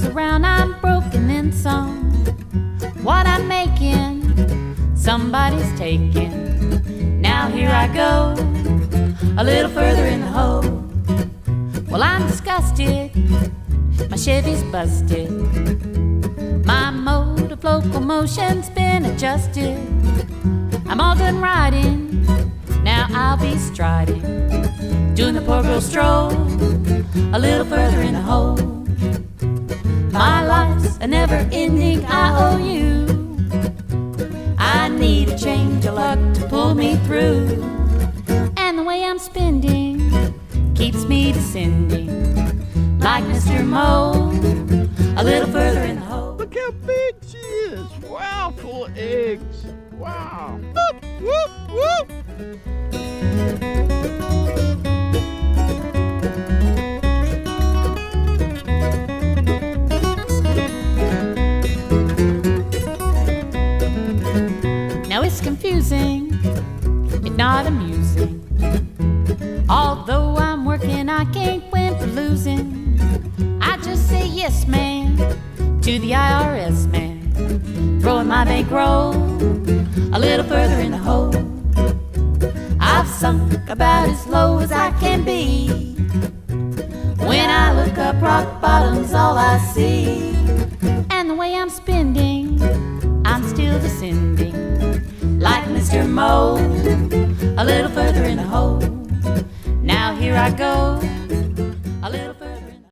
comes around, I'm broken in some. What I'm making, somebody's taking. Now here I go, a little further in the hole. Well, I'm disgusted, my Chevy's busted. My mode of locomotion's been adjusted. I'm all done riding, now I'll be striding, doing the poor girl stroll, a little further in the hole. My life's a never-ending IOU. I need a change of luck to pull me through. And the way I'm spending keeps me descending, like Mr. Mo, a little further in the hole. Look how big she is. Wow, full of eggs. Wow. Whoop, whoop, whoop. Now it's confusing, if not amusing. Although I'm working, I can't win for losing. I just say yes, man, to the IRS man, throwing my bankroll a little further in the hole. I've sunk about as low as I can be. When I look up, rock bottom's all I see. And the way I'm spending, I'm still descending, like Mr. Mo, a little further in the hole. Now here I go, a little